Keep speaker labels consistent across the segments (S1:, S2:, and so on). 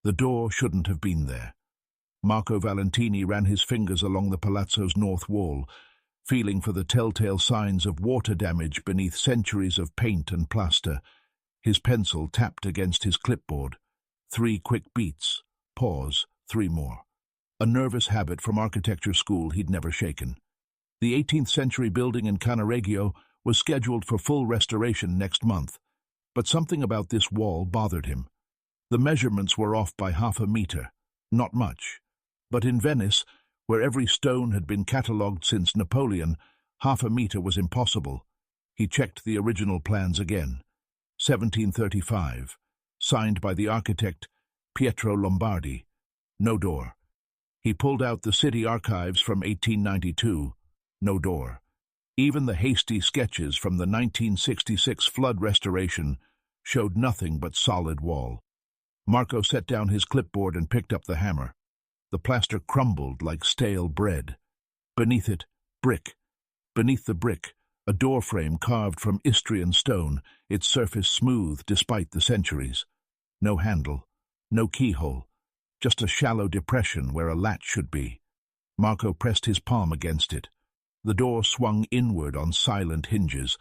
S1: The door shouldn't have been there. Marco Valentini ran his fingers along the palazzo's north wall, feeling for the telltale signs of water damage beneath centuries of paint and plaster. His pencil tapped against his clipboard. 3 quick beats. Pause. 3 more. A nervous habit from architecture school he'd never shaken. The 18th century building in Cannaregio was scheduled for full restoration next month, but something about this wall bothered him. The measurements were off by half a meter. Not much. But in Venice, where every stone had been catalogued since Napoleon, half a meter was impossible. He checked the original plans again. 1735. Signed by the architect Pietro Lombardi. No door. He pulled out the city archives from 1892. No door. Even the hasty sketches from the 1966 flood restoration showed nothing but solid wall. Marco set down his clipboard and picked up the hammer. The plaster crumbled like stale bread. Beneath it, brick. Beneath the brick, a door frame carved from Istrian stone, its surface smooth despite the centuries. No handle, no keyhole, just a shallow depression where a latch should be. Marco pressed his palm against it. The door swung inward on silent hinges.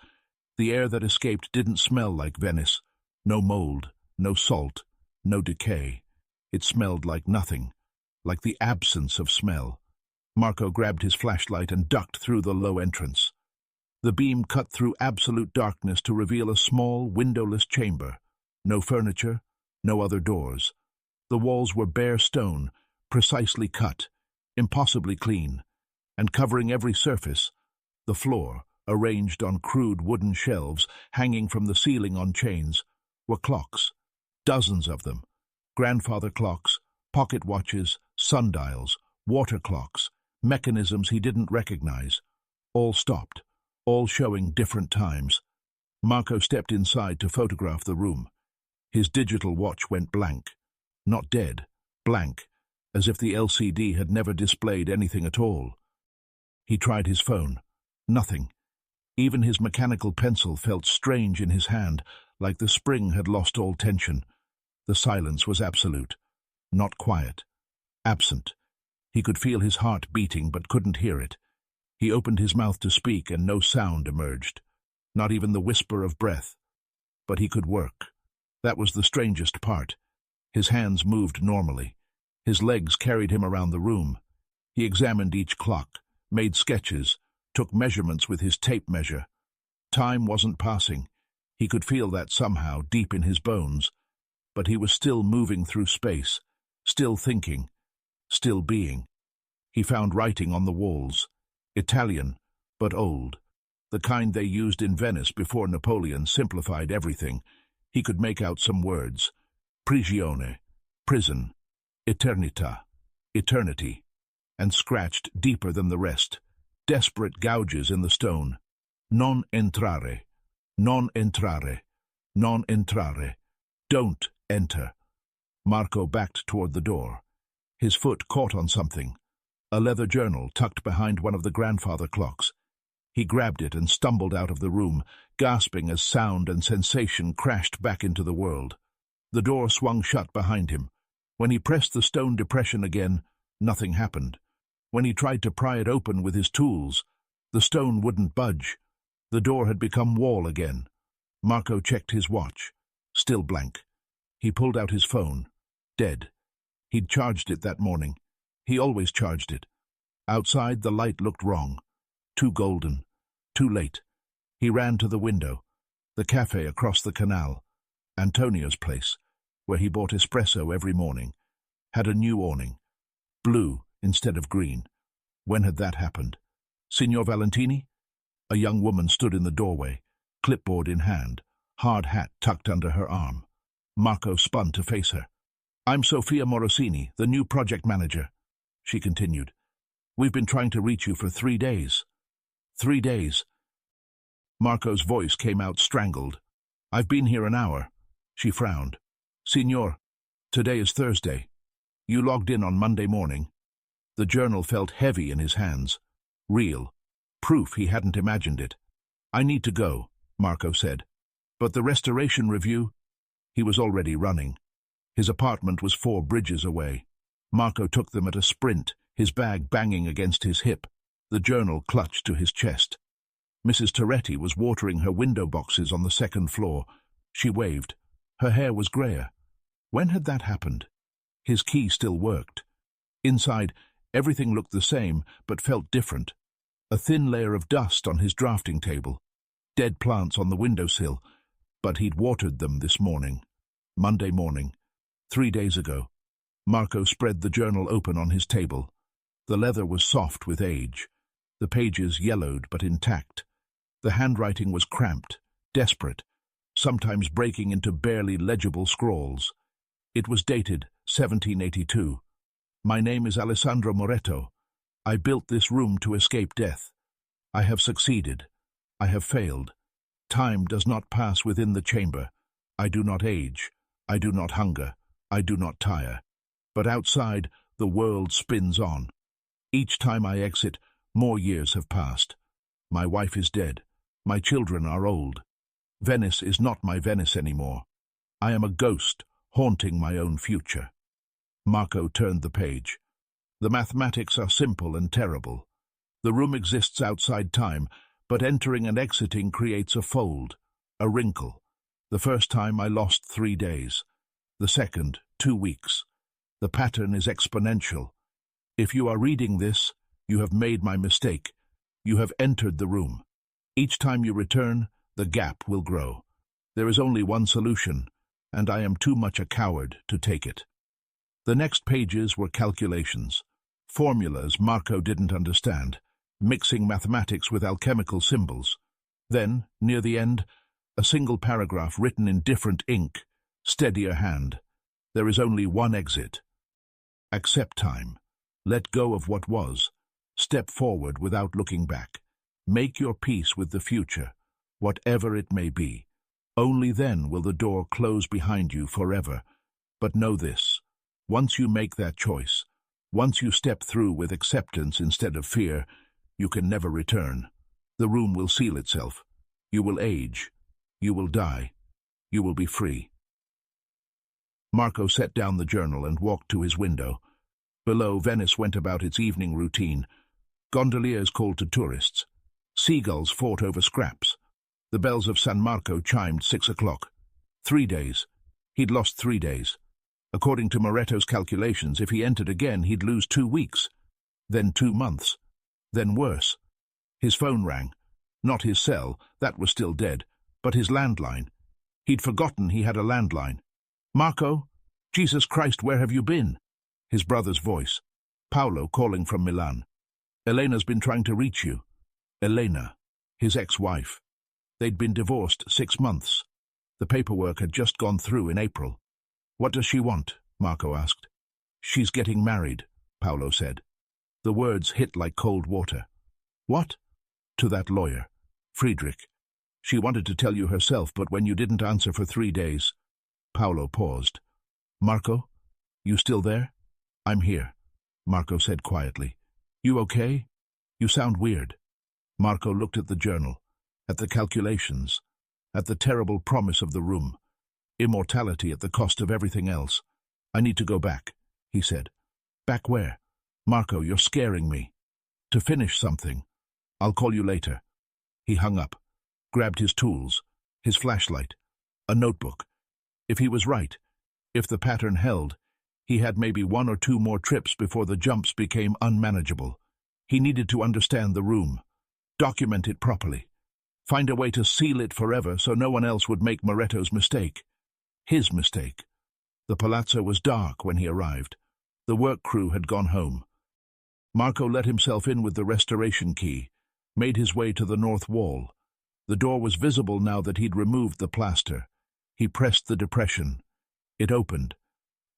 S1: The air that escaped didn't smell like Venice. No mold, no salt, no decay. It smelled like nothing, like the absence of smell. Marco grabbed his flashlight and ducked through the low entrance. The beam cut through absolute darkness to reveal a small, windowless chamber. No furniture, no other doors. The walls were bare stone, precisely cut, impossibly clean, and covering every surface, the floor, arranged on crude wooden shelves hanging from the ceiling on chains, were clocks, dozens of them, grandfather clocks, pocket watches, sundials, water clocks, mechanisms he didn't recognize, all stopped, all showing different times. Marco stepped inside to photograph the room. His digital watch went blank. Not dead, blank, as if the LCD had never displayed anything at all. He tried his phone. Nothing. Even his mechanical pencil felt strange in his hand, like the spring had lost all tension. The silence was absolute. Not quiet. Absent. He could feel his heart beating but couldn't hear it. He opened his mouth to speak and no sound emerged. Not even the whisper of breath. But he could work. That was the strangest part. His hands moved normally. His legs carried him around the room. He examined each clock, made sketches, took measurements with his tape measure. Time wasn't passing. He could feel that somehow, deep in his bones. But he was still moving through space, still thinking, still being. He found writing on the walls. Italian, but old. The kind they used in Venice before Napoleon simplified everything. He could make out some words. Prigione, prison, eternità, eternity, and scratched deeper than the rest. Desperate gouges in the stone. Non entrare, non entrare, non entrare. Don't enter. Marco backed toward the door. His foot caught on something. A leather journal tucked behind one of the grandfather clocks. He grabbed it and stumbled out of the room, gasping as sound and sensation crashed back into the world. The door swung shut behind him. When he pressed the stone depression again, nothing happened. When he tried to pry it open with his tools, the stone wouldn't budge. The door had become wall again. Marco checked his watch. Still blank. He pulled out his phone. Dead. He'd charged it that morning. He always charged it. Outside, the light looked wrong. Too golden. Too late. He ran to the window. The cafe across the canal. Antonio's place, where he bought espresso every morning, had a new awning. Blue instead of green. When had that happened? Signor Valentini? A young woman stood in the doorway, clipboard in hand, hard hat tucked under her arm. Marco spun to face her. "I'm Sofia Morosini, the new project manager," she continued. "We've been trying to reach you for 3 days." 3 days. Marco's voice came out strangled. "I've been here an hour." She frowned. "Signor, today is Thursday. You logged in on Monday morning." The journal felt heavy in his hands. Real. Proof he hadn't imagined it. "I need to go," Marco said. "But the restoration review?" He was already running. His apartment was 4 bridges away. Marco took them at a sprint, his bag banging against his hip, the journal clutched to his chest. Mrs. Toretti was watering her window boxes on the 2nd floor. She waved. Her hair was grayer. When had that happened? His key still worked. Inside, everything looked the same, but felt different. A thin layer of dust on his drafting table. Dead plants on the windowsill, but he'd watered them this morning. Monday morning. 3 days ago. Marco spread the journal open on his table. The leather was soft with age. The pages yellowed but intact. The handwriting was cramped, desperate, sometimes breaking into barely legible scrawls. It was dated 1782. My name is Alessandro Moretto. I built this room to escape death. I have succeeded. I have failed. Time does not pass within the chamber. I do not age. I do not hunger. I do not tire. But outside, the world spins on. Each time I exit, more years have passed. My wife is dead. My children are old. Venice is not my Venice anymore. I am a ghost, haunting my own future. Marco turned the page. The mathematics are simple and terrible. The room exists outside time, but entering and exiting creates a fold, a wrinkle. The first time I lost 3 days. The second, 2 weeks. The pattern is exponential. If you are reading this, you have made my mistake. You have entered the room. Each time you return, the gap will grow. There is only one solution, and I am too much a coward to take it. The next pages were calculations. Formulas Marco didn't understand, mixing mathematics with alchemical symbols. Then, near the end, a single paragraph written in different ink, steadier hand. There is only one exit. Accept time. Let go of what was. Step forward without looking back. Make your peace with the future, whatever it may be. Only then will the door close behind you forever. But know this, once you make that choice, once you step through with acceptance instead of fear, you can never return. The room will seal itself. You will age. You will die. You will be free. Marco set down the journal and walked to his window. Below, Venice went about its evening routine. Gondoliers called to tourists. Seagulls fought over scraps. The bells of San Marco chimed 6 o'clock. 3 days. He'd lost 3 days. According to Moretto's calculations, if he entered again, he'd lose 2 weeks. Then 2 months. Then worse. His phone rang. Not his cell, that was still dead, but his landline. He'd forgotten he had a landline. Marco? Jesus Christ, where have you been? His brother's voice. Paolo calling from Milan. Elena's been trying to reach you. Elena, his ex-wife. They'd been divorced 6 months. The paperwork had just gone through in April. What does she want? Marco asked. She's getting married, Paolo said. The words hit like cold water. What? To that lawyer, Friedrich. She wanted to tell you herself, but when you didn't answer for 3 days. Paolo paused. Marco, you still there? I'm here, Marco said quietly. You okay? You sound weird. Marco looked at the journal, at the calculations, at the terrible promise of the room. Immortality at the cost of everything else. I need to go back, he said. Back where? Marco, you're scaring me. To finish something. I'll call you later. He hung up, grabbed his tools, his flashlight, a notebook. If he was right, if the pattern held, he had maybe 1 or 2 more trips before the jumps became unmanageable. He needed to understand the room, document it properly, find a way to seal it forever so no one else would make Moretto's mistake. His mistake. The palazzo was dark when he arrived. The work crew had gone home. Marco let himself in with the restoration key, made his way to the north wall. The door was visible now that he'd removed the plaster. He pressed the depression. It opened.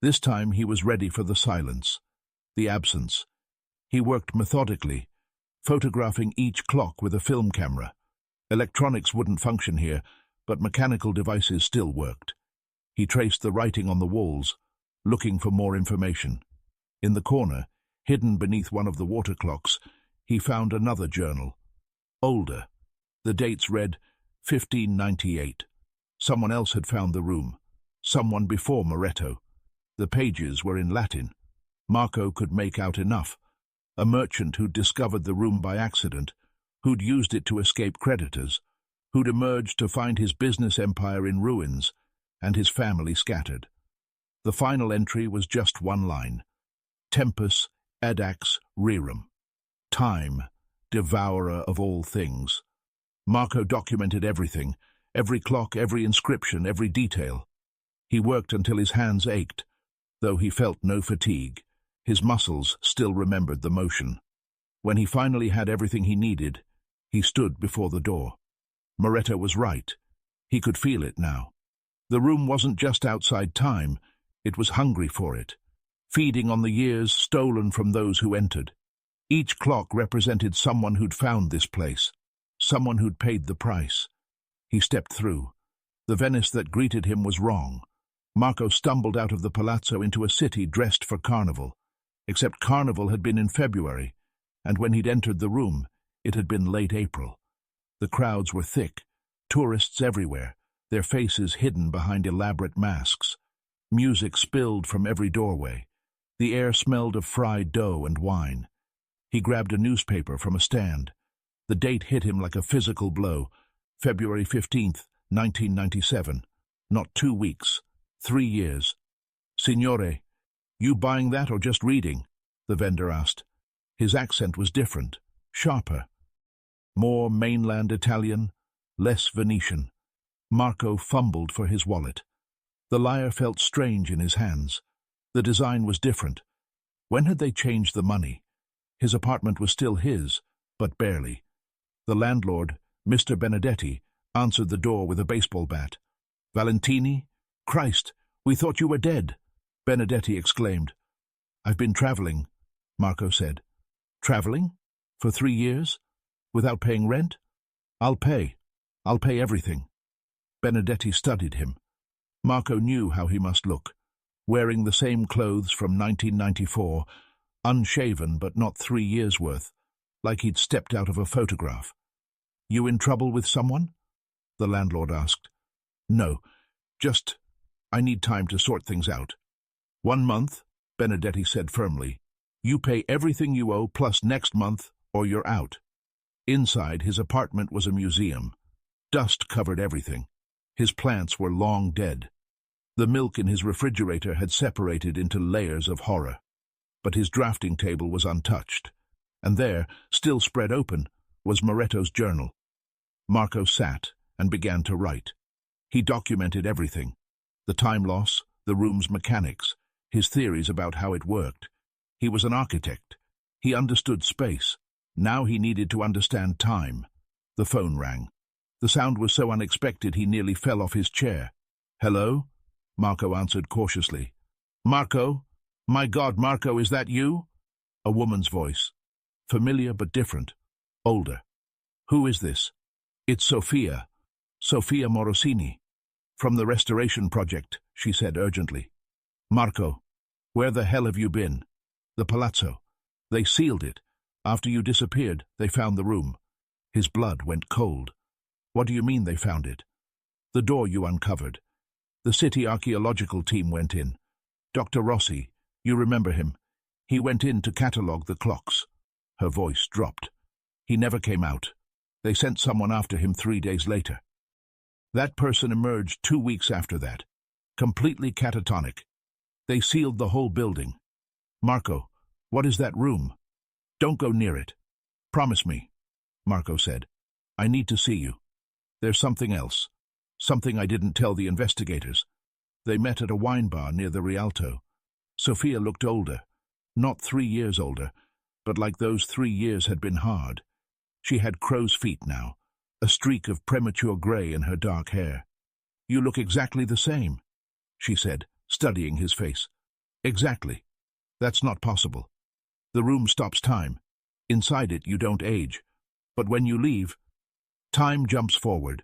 S1: This time he was ready for the silence, the absence. He worked methodically, photographing each clock with a film camera. Electronics wouldn't function here, but mechanical devices still worked. He traced the writing on the walls, looking for more information. In the corner, hidden beneath one of the water clocks, he found another journal. Older. The dates read 1598. Someone else had found the room. Someone before Moretto. The pages were in Latin. Marco could make out enough. A merchant who'd discovered the room by accident, who'd used it to escape creditors, who'd emerged to find his business empire in ruins and his family scattered. The final entry was just one line. Tempus edax rerum. Time, devourer of all things. Marco documented everything, every clock, every inscription, every detail. He worked until his hands ached, though he felt no fatigue. His muscles still remembered the motion. When he finally had everything he needed, he stood before the door. Moretto was right. He could feel it now. The room wasn't just outside time, it was hungry for it, feeding on the years stolen from those who entered. Each clock represented someone who'd found this place, someone who'd paid the price. He stepped through. The Venice that greeted him was wrong. Marco stumbled out of the palazzo into a city dressed for carnival, except carnival had been in February, and when he'd entered the room, it had been late April. The crowds were thick, tourists everywhere, their faces hidden behind elaborate masks. Music spilled from every doorway. The air smelled of fried dough and wine. He grabbed a newspaper from a stand. The date hit him like a physical blow. February 15th, 1997. Not 2 weeks. 3 years. Signore, you buying that or just reading? The vendor asked. His accent was different, sharper. More mainland Italian, less Venetian. Marco fumbled for his wallet. The lyre felt strange in his hands. The design was different. When had they changed the money? His apartment was still his, but barely. The landlord, Mr. Benedetti, answered the door with a baseball bat. Valentini? Christ, we thought you were dead, Benedetti exclaimed. I've been traveling, Marco said. Traveling? For 3 years? Without paying rent? I'll pay everything. Benedetti studied him. Marco knew how he must look, wearing the same clothes from 1994, unshaven but not 3 years' worth, like he'd stepped out of a photograph. You in trouble with someone? The landlord asked. No, just I need time to sort things out. 1 month, Benedetti said firmly. You pay everything you owe plus next month or you're out. Inside, his apartment was a museum. Dust covered everything. His plants were long dead. The milk in his refrigerator had separated into layers of horror. But his drafting table was untouched. And there, still spread open, was Moretto's journal. Marco sat and began to write. He documented everything. The time loss, the room's mechanics, his theories about how it worked. He was an architect. He understood space. Now he needed to understand time. The phone rang. The sound was so unexpected he nearly fell off his chair. Hello? Marco answered cautiously. Marco? My God, Marco, is that you? A woman's voice. Familiar but different. Older. Who is this? It's Sofia. Sofia Morosini. From the restoration project, she said urgently. Marco, where the hell have you been? The palazzo. They sealed it. After you disappeared, they found the room. His blood went cold. What do you mean they found it? The door you uncovered. The city archaeological team went in. Dr. Rossi, you remember him. He went in to catalogue the clocks. Her voice dropped. He never came out. They sent someone after him 3 days later. That person emerged 2 weeks after that, completely catatonic. They sealed the whole building. Marco, what is that room? Don't go near it. Promise me, Marco said. I need to see you. There's something else. Something I didn't tell the investigators. They met at a wine bar near the Rialto. Sofia looked older, not 3 years older, but like those 3 years had been hard. She had crow's feet now, a streak of premature grey in her dark hair. You look exactly the same, she said, studying his face. Exactly. That's not possible. The room stops time. Inside it you don't age. But when you leave, time jumps forward,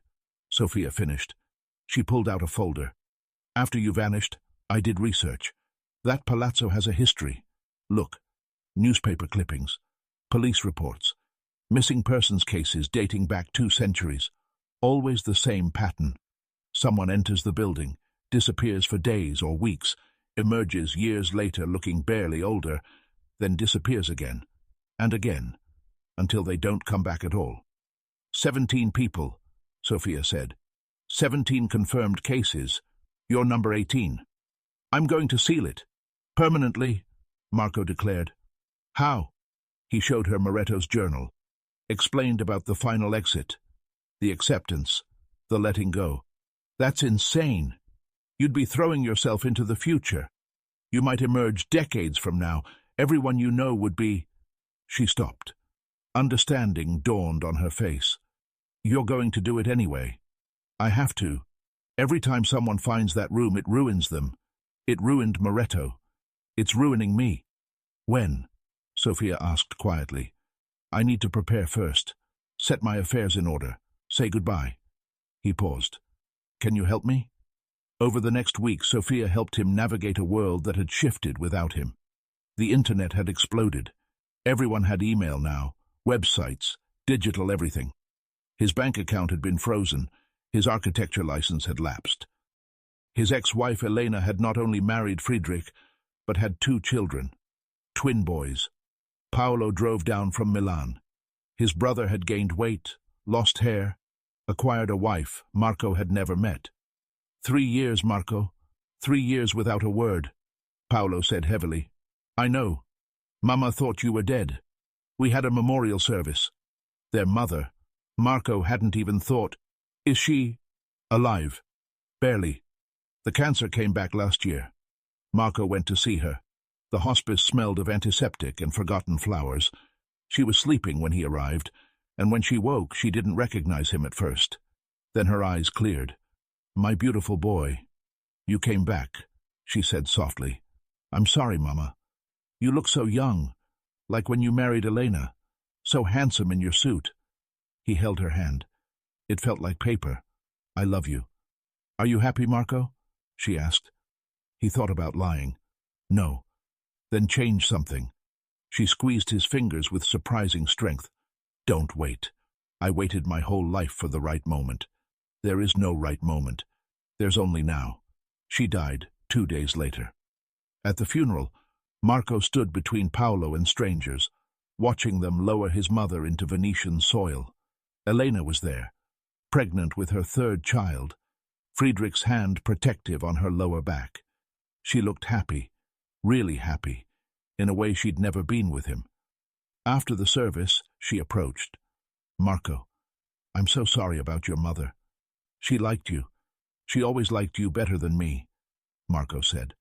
S1: Sofia finished. She pulled out a folder. After you vanished, I did research. That palazzo has a history. Look, newspaper clippings, police reports, missing persons cases dating back 2 centuries. Always the same pattern. Someone enters the building, disappears for days or weeks, emerges years later looking barely older, then disappears again, and again, until they don't come back at all. 17 people, Sophia said. 17 confirmed cases. You're number 18. I'm going to seal it. Permanently, Marco declared. How? He showed her Moretto's journal, explained about the final exit, the acceptance, the letting go. That's insane. You'd be throwing yourself into the future. You might emerge decades from now. Everyone you know would be... She stopped. Understanding dawned on her face. You're going to do it anyway. I have to. Every time someone finds that room, it ruins them. It ruined Moretto. It's ruining me. When? Sophia asked quietly. I need to prepare first. Set my affairs in order. Say goodbye. He paused. Can you help me? Over the next week, Sophia helped him navigate a world that had shifted without him. The internet had exploded. Everyone had email now, websites, digital everything. His bank account had been frozen. His architecture license had lapsed. His ex-wife Elena had not only married Friedrich, but had 2 children, twin boys. Paolo drove down from Milan. His brother had gained weight, lost hair, acquired a wife Marco had never met. 3 years, Marco. 3 years without a word, Paolo said heavily. I know. Mama thought you were dead. We had a memorial service. Their mother, Marco hadn't even thought. Is she alive? Barely. The cancer came back last year. Marco went to see her. The hospice smelled of antiseptic and forgotten flowers. She was sleeping when he arrived, and when she woke, she didn't recognize him at first. Then her eyes cleared. My beautiful boy. You came back, she said softly. I'm sorry, Mama. You look so young, like when you married Elena, so handsome in your suit. He held her hand. It felt like paper. I love you. Are you happy, Marco? She asked. He thought about lying. No. Then change something. She squeezed his fingers with surprising strength. Don't wait. I waited my whole life for the right moment. There is no right moment. There's only now. She died 2 days later. At the funeral, Marco stood between Paolo and strangers, watching them lower his mother into Venetian soil. Elena was there, pregnant with her 3rd child, Friedrich's hand protective on her lower back. She looked happy, really happy, in a way she'd never been with him. After the service, she approached. Marco, I'm so sorry about your mother. She liked you. She always liked you better than me, Marco said.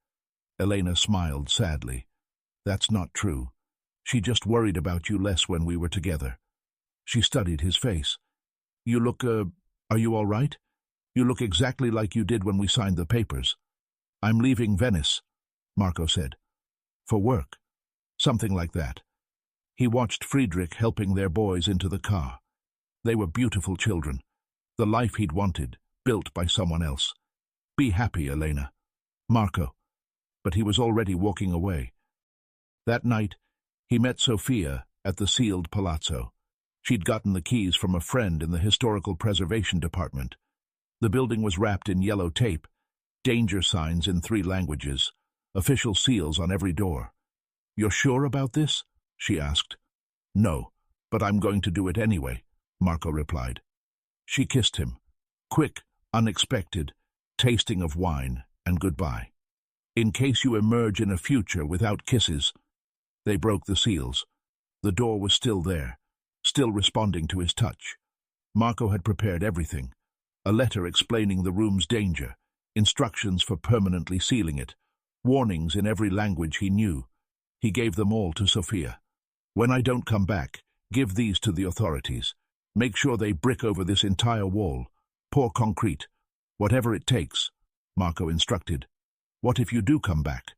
S1: Elena smiled sadly. That's not true. She just worried about you less when we were together. She studied his face. You look, are you all right? You look exactly like you did when we signed the papers. I'm leaving Venice, Marco said. For work. Something like that. He watched Friedrich helping their boys into the car. They were beautiful children. The life he'd wanted, built by someone else. Be happy, Elena. Marco. But he was already walking away. That night, he met Sophia at the sealed palazzo. She'd gotten the keys from a friend in the historical preservation department. The building was wrapped in yellow tape, danger signs in 3 languages, official seals on every door. You're sure about this? She asked. No, but I'm going to do it anyway, Marco replied. She kissed him. Quick, unexpected, tasting of wine, and goodbye. In case you emerge in a future without kisses. They broke the seals. The door was still there, still responding to his touch. Marco had prepared everything. A letter explaining the room's danger, instructions for permanently sealing it, warnings in every language he knew. He gave them all to Sophia. When I don't come back, give these to the authorities. Make sure they brick over this entire wall. Pour concrete. Whatever it takes, Marco instructed. What if you do come back?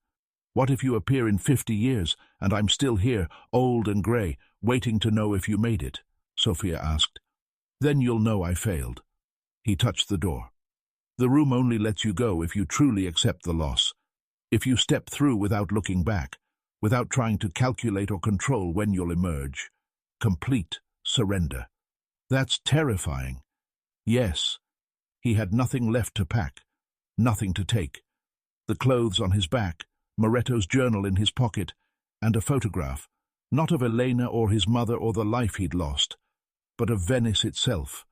S1: What if you appear in 50 years, and I'm still here, old and grey, waiting to know if you made it? Sophia asked. Then you'll know I failed. He touched the door. The room only lets you go if you truly accept the loss. If you step through without looking back, without trying to calculate or control when you'll emerge. Complete surrender. That's terrifying. Yes. He had nothing left to pack, nothing to take. The the clothes on his back, Moretto's journal in his pocket, and a photograph, not of Elena or his mother or the life he'd lost, but of Venice itself,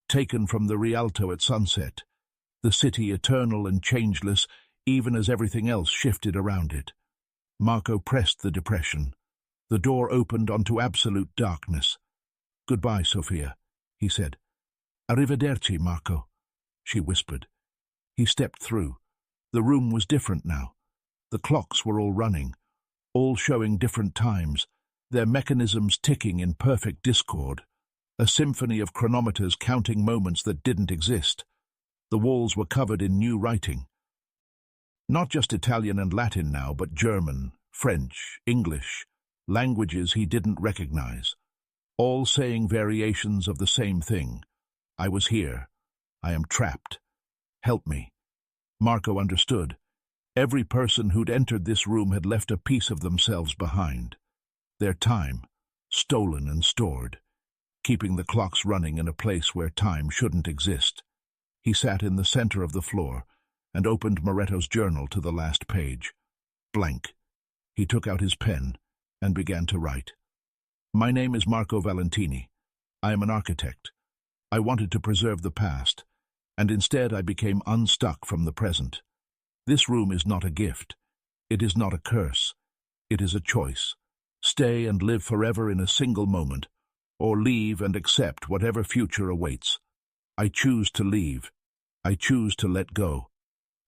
S1: taken from the Rialto at sunset, the city eternal and changeless, even as everything else shifted around it. Marco pressed the depression. The door opened onto absolute darkness. "Goodbye, Sophia," he said. "Arrivederci, Marco," she whispered. He stepped through. The room was different now. The clocks were all running, all showing different times, their mechanisms ticking in perfect discord, a symphony of chronometers counting moments that didn't exist. The walls were covered in new writing. Not just Italian and Latin now, but German, French, English, languages he didn't recognize, all saying variations of the same thing. "I was here. I am trapped. Help me." Marco understood. Every person who'd entered this room had left a piece of themselves behind. Their time, stolen and stored, keeping the clocks running in a place where time shouldn't exist. He sat in the center of the floor and opened Moretto's journal to the last page. Blank. He took out his pen and began to write. "My name is Marco Valentini. I am an architect. I wanted to preserve the past, and instead I became unstuck from the present. This room is not a gift. It is not a curse. It is a choice. Stay and live forever in a single moment, or leave and accept whatever future awaits. I choose to leave. I choose to let go.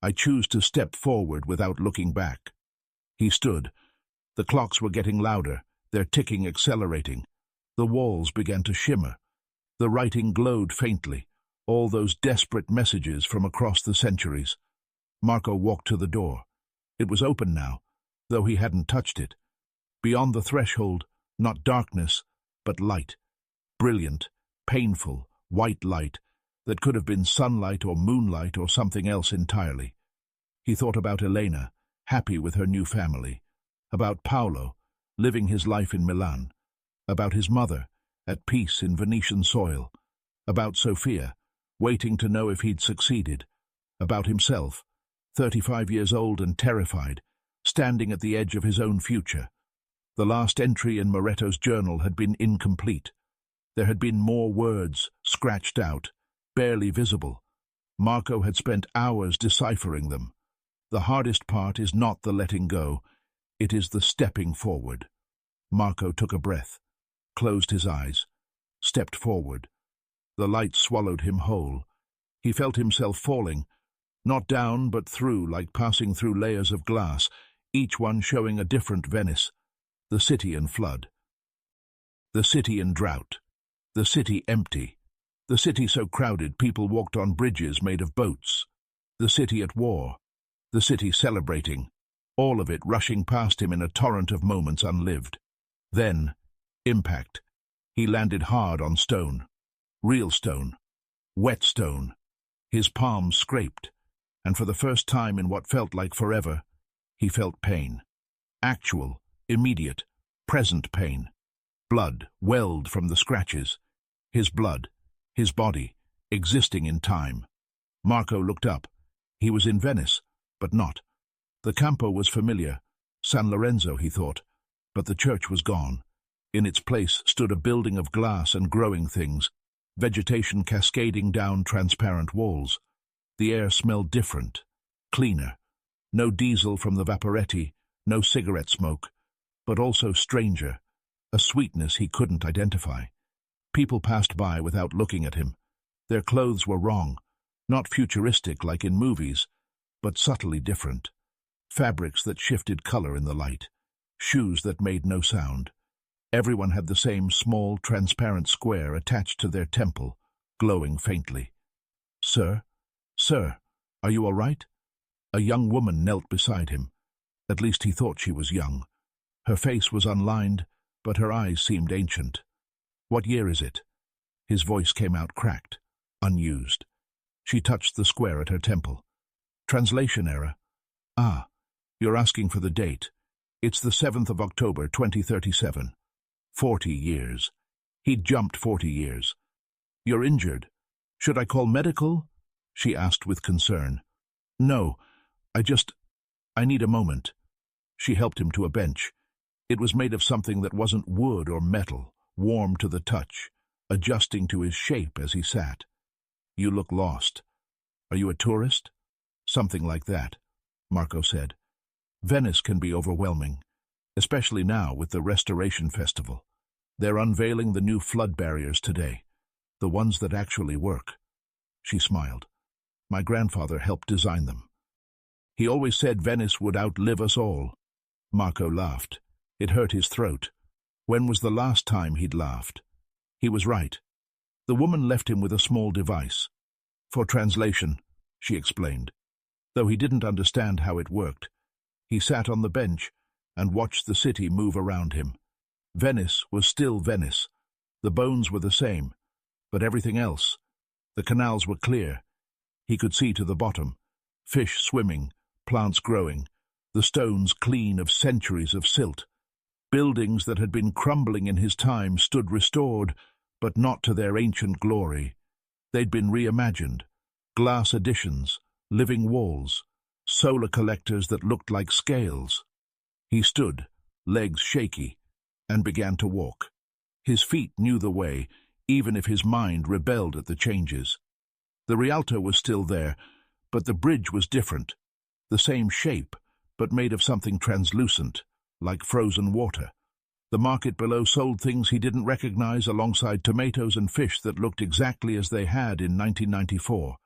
S1: I choose to step forward without looking back." He stood. The clocks were getting louder, their ticking accelerating. The walls began to shimmer. The writing glowed faintly, all those desperate messages from across the centuries. Marco walked to the door. It was open now, though he hadn't touched it. Beyond the threshold, not darkness, but light. Brilliant, painful, white light that could have been sunlight or moonlight or something else entirely. He thought about Elena, happy with her new family, about Paolo, living his life in Milan, about his mother, at peace in Venetian soil, about Sophia, waiting to know if he'd succeeded, about himself, 35 years old and terrified, standing at the edge of his own future. The last entry in Moretto's journal had been incomplete. There had been more words, scratched out, barely visible. Marco had spent hours deciphering them. The hardest part is not the letting go, it is the stepping forward. Marco took a breath, closed his eyes, stepped forward. The light swallowed him whole. He felt himself falling, not down but through, like passing through layers of glass, each one showing a different Venice. The city in flood. The city in drought. The city empty. The city so crowded people walked on bridges made of boats. The city at war. The city celebrating. All of it rushing past him in a torrent of moments unlived. Then, impact. He landed hard on stone. Real stone. Wet stone. His palms scraped, and for the first time in what felt like forever, he felt pain. Actual, immediate, present pain. Blood welled from the scratches. His blood, his body, existing in time. Marco looked up. He was in Venice, but not. The Campo was familiar. San Lorenzo, he thought, but the church was gone. In its place stood a building of glass and growing things, vegetation cascading down transparent walls. The air smelled different, cleaner. No diesel from the vaporetti, no cigarette smoke, but also stranger, a sweetness he couldn't identify. People passed by without looking at him. Their clothes were wrong, not futuristic like in movies, but subtly different. Fabrics that shifted color in the light, shoes that made no sound. Everyone had the same small, transparent square attached to their temple, glowing faintly. "Sir? Sir, are you all right?" A young woman knelt beside him. At least he thought she was young. Her face was unlined, but her eyes seemed ancient. "What year is it?" His voice came out cracked, unused. She touched the square at her temple. "Translation error. Ah, you're asking for the date. It's the 7th of October, 2037. 40 years. He'd jumped 40 years. "You're injured. Should I call medical?" she asked with concern. "No, I just... I need a moment. She helped him to a bench. It was made of something that wasn't wood or metal, warm to the touch, adjusting to his shape as he sat. You look lost. Are you a tourist? Something like that, Marco said. Venice can be overwhelming, especially now with the Restoration Festival. They're unveiling the new flood barriers today, the ones that actually work. She smiled. My grandfather helped design them. He always said Venice would outlive us all. Marco laughed. It hurt his throat. When was the last time he'd laughed? He was right. The woman left him with a small device. For translation, she explained. Though he didn't understand how it worked, he sat on the bench and watched the city move around him. Venice was still Venice. The bones were the same, but everything else. The canals were clear. He could see to the bottom. Fish swimming, plants growing, the stones clean of centuries of silt. Buildings that had been crumbling in his time stood restored, but not to their ancient glory. They'd been reimagined. Glass additions, living walls, solar collectors that looked like scales. He stood, legs shaky, and began to walk. His feet knew the way, even if his mind rebelled at the changes. The Rialto was still there, but the bridge was different. The same shape, but made of something translucent, like frozen water. The market below sold things he didn't recognize alongside tomatoes and fish that looked exactly as they had in 1994.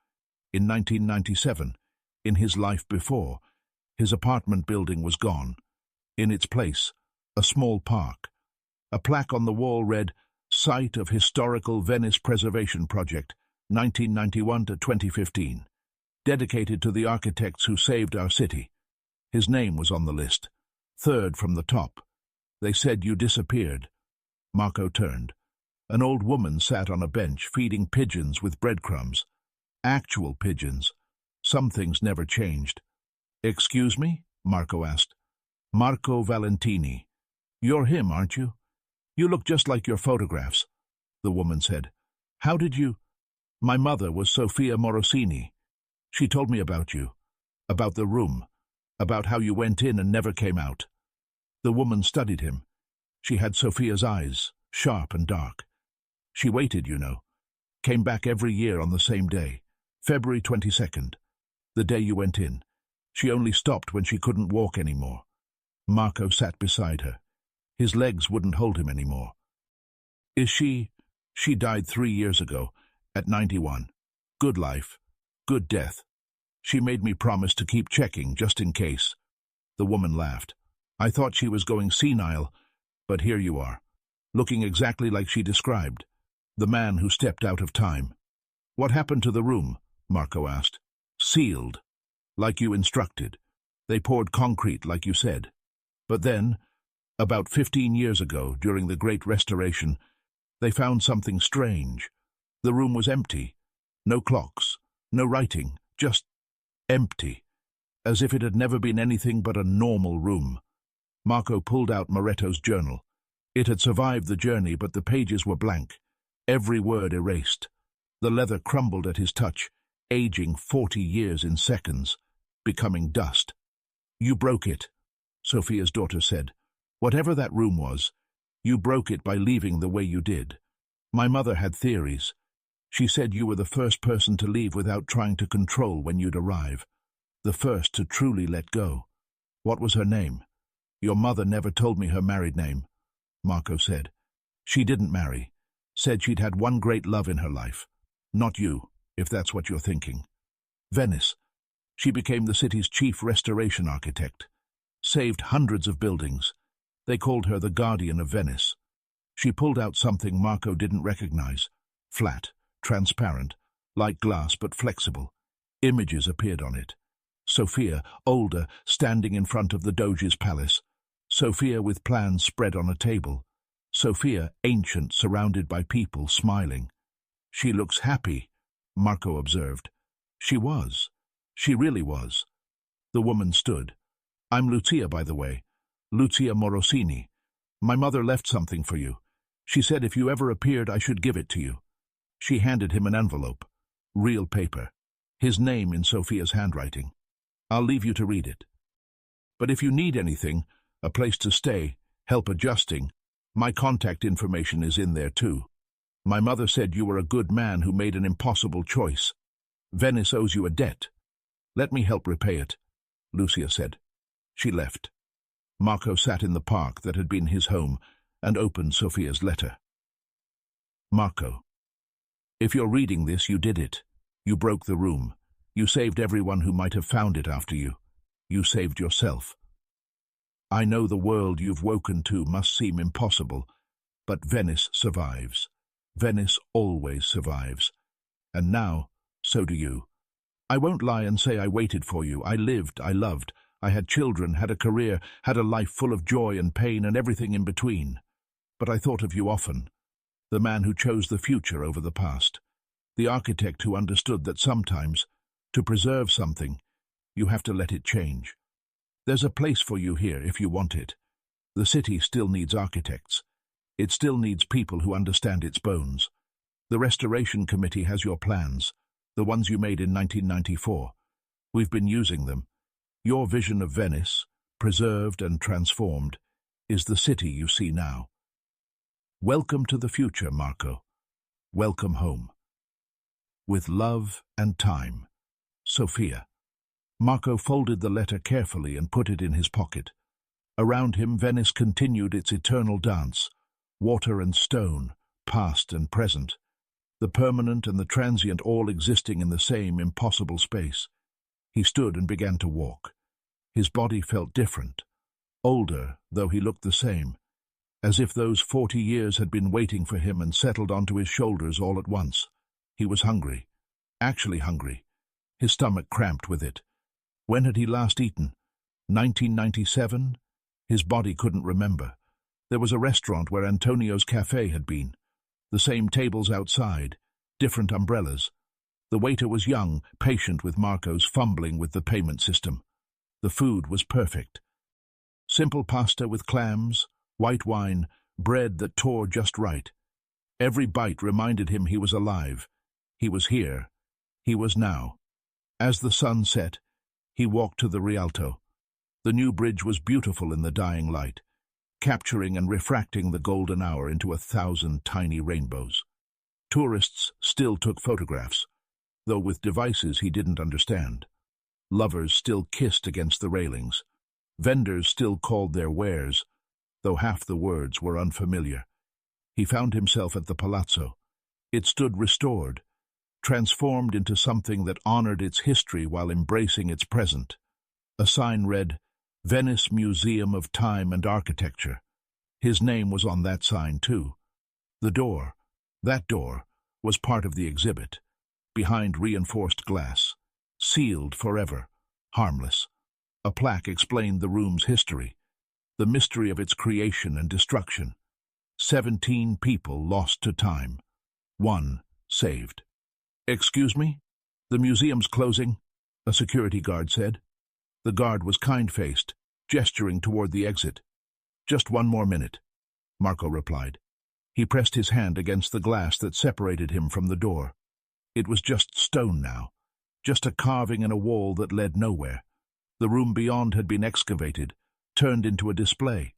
S1: In 1997, in his life before, his apartment building was gone. In its place, a small park. A plaque on the wall read, Site of Historical Venice Preservation Project, 1991 to 2015. Dedicated to the architects who saved our city. His name was on the list, third from the top. They said you disappeared. Marco turned. An old woman sat on a bench feeding pigeons with breadcrumbs. Actual pigeons. Some things never changed. Excuse me? Marco asked. Marco Valentini. You're him, aren't you? You look just like your photographs, the woman said. How did you? My mother was Sofia Morosini. She told me about you, about the room, about how you went in and never came out. The woman studied him. She had Sofia's eyes, sharp and dark. She waited, you know. Came back every year on the same day, February 22nd, the day you went in. She only stopped when she couldn't walk anymore. Marco sat beside her. His legs wouldn't hold him anymore. Is she? She died 3 years ago, at 91. Good life, good death. She made me promise to keep checking, just in case. The woman laughed. I thought she was going senile, but here you are, looking exactly like she described. The man who stepped out of time. What happened to the room? Marco asked. Sealed, like you instructed. They poured concrete, like you said. But then, about 15 years ago, during the Great Restoration, they found something strange. The room was empty. No clocks, no writing, just empty, as if it had never been anything but a normal room. Marco pulled out Moretto's journal. It had survived the journey, but the pages were blank, every word erased. The leather crumbled at his touch, aging 40 years in seconds, becoming dust. You broke it, Sofia's daughter said. Whatever that room was, you broke it by leaving the way you did. My mother had theories. She said you were the first person to leave without trying to control when you'd arrive. The first to truly let go. What was her name? Your mother never told me her married name, Marco said. She didn't marry. Said she'd had one great love in her life. Not you, if that's what you're thinking. Venice. She became the city's chief restoration architect. Saved hundreds of buildings. They called her the Guardian of Venice. She pulled out something Marco didn't recognize. Flat, transparent, like glass but flexible. Images appeared on it. Sofia, older, standing in front of the Doge's palace. Sofia with plans spread on a table. Sofia, ancient, surrounded by people, smiling. She looks happy, Marco observed. She was. She really was. The woman stood. I'm Lucia, by the way. Lucia Morosini. My mother left something for you. She said if you ever appeared, I should give it to you. She handed him an envelope. Real paper. His name in Sofia's handwriting. I'll leave you to read it. But if you need anything, a place to stay, help adjusting, my contact information is in there too. My mother said you were a good man who made an impossible choice. Venice owes you a debt. Let me help repay it, Lucia said. She left. Marco sat in the park that had been his home and opened Sophia's letter. Marco, if you're reading this, you did it. You broke the room. You saved everyone who might have found it after you. You saved yourself. I know the world you've woken to must seem impossible, but Venice survives. Venice always survives. And now, so do you. I won't lie and say I waited for you. I lived, I loved. I had children, had a career, had a life full of joy and pain and everything in between. But I thought of you often. The man who chose the future over the past. The architect who understood that sometimes, to preserve something, you have to let it change. There's a place for you here if you want it. The city still needs architects. It still needs people who understand its bones. The Restoration Committee has your plans, the ones you made in 1994. We've been using them. Your vision of Venice, preserved and transformed, is the city you see now. Welcome to the future, Marco. Welcome home. With love and time, Sophia. Marco folded the letter carefully and put it in his pocket. Around him, Venice continued its eternal dance, water and stone, past and present, the permanent and the transient all existing in the same impossible space. He stood and began to walk. His body felt different, older, though he looked the same, as if those 40 years had been waiting for him and settled onto his shoulders all at once. He was hungry, actually hungry. His stomach cramped with it. When had he last eaten? 1997? His body couldn't remember. There was a restaurant where Antonio's cafe had been. The same tables outside, different umbrellas. The waiter was young, patient with Marco's fumbling with the payment system. The food was perfect. Simple pasta with clams, white wine, bread that tore just right. Every bite reminded him he was alive. He was here. He was now. As the sun set, he walked to the Rialto. The new bridge was beautiful in the dying light, capturing and refracting the golden hour into 1,000 tiny rainbows. Tourists still took photographs, though with devices he didn't understand. Lovers still kissed against the railings. Vendors still called their wares, though half the words were unfamiliar. He found himself at the palazzo. It stood restored, transformed into something that honored its history while embracing its present. A sign read, Venice Museum of Time and Architecture. His name was on that sign too. The door, that door, was part of the exhibit, behind reinforced glass, sealed forever, harmless. A plaque explained the room's history, the mystery of its creation and destruction. 17 people lost to time, 1 saved. Excuse me? The museum's closing, a security guard said. The guard was kind-faced, gesturing toward the exit. Just 1 more minute, Marco replied. He pressed his hand against the glass that separated him from the door. It was just stone now, just a carving in a wall that led nowhere. The room beyond had been excavated, turned into a display.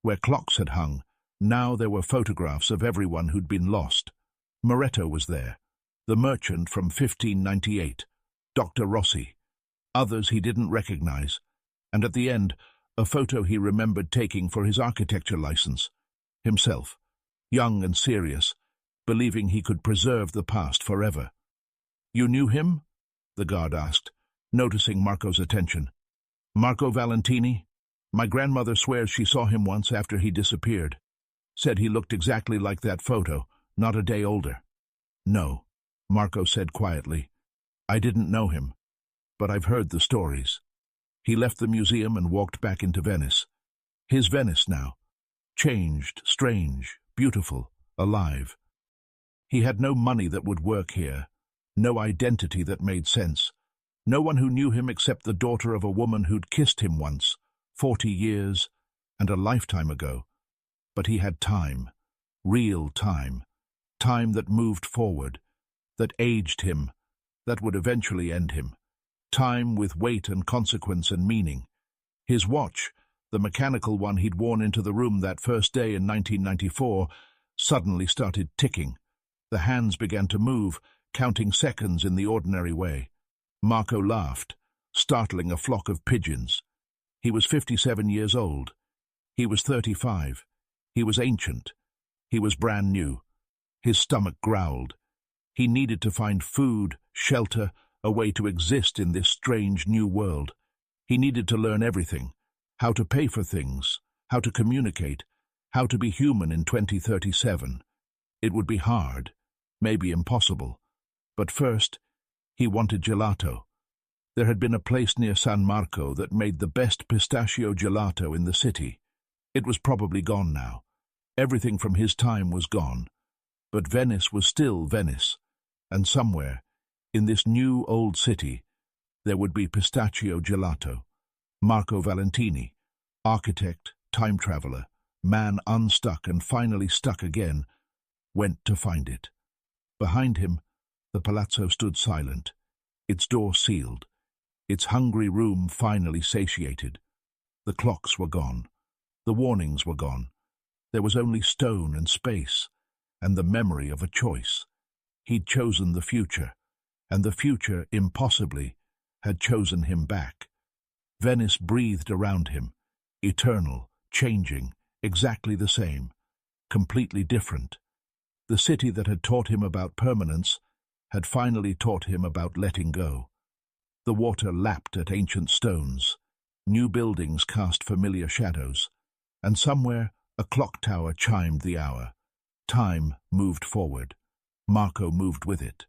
S1: Where clocks had hung, now there were photographs of everyone who'd been lost. Moretto was there, the merchant from 1598, Dr. Rossi, others he didn't recognize, and at the end, a photo he remembered taking for his architecture license. Himself, young and serious, believing he could preserve the past forever. You knew him? The guard asked, noticing Marco's attention. Marco Valentini? My grandmother swears she saw him once after he disappeared. Said he looked exactly like that photo, not a day older. No, Marco said quietly. I didn't know him, but I've heard the stories. He left the museum and walked back into Venice. His Venice now. Changed, strange, beautiful, alive. He had no money that would work here, no identity that made sense. No one who knew him except the daughter of a woman who'd kissed him once, 40 years, and a lifetime ago. But he had time, real time, time that moved forward, that aged him, that would eventually end him, time with weight and consequence and meaning. His watch, the mechanical one he'd worn into the room that first day in 1994, suddenly started ticking. The hands began to move, counting seconds in the ordinary way. Marco laughed, startling a flock of pigeons. He was 57 years old. He was 35. He was ancient. He was brand new. His stomach growled. He needed to find food, shelter, a way to exist in this strange new world. He needed to learn everything: how to pay for things, how to communicate, how to be human in 2037. It would be hard, maybe impossible. But first, he wanted gelato. There had been a place near San Marco that made the best pistachio gelato in the city. It was probably gone now. Everything from his time was gone. But Venice was still Venice, and somewhere, in this new old city, there would be pistachio gelato. Marco Valentini, architect, time traveler, man unstuck and finally stuck again, went to find it. Behind him, the palazzo stood silent, its door sealed, its hungry room finally satiated. The clocks were gone. The warnings were gone. There was only stone and space, and the memory of a choice. He'd chosen the future, and the future, impossibly, had chosen him back. Venice breathed around him, eternal, changing, exactly the same, completely different. The city that had taught him about permanence had finally taught him about letting go. The water lapped at ancient stones. New buildings cast familiar shadows, and somewhere a clock tower chimed the hour. Time moved forward. Marco moved with it.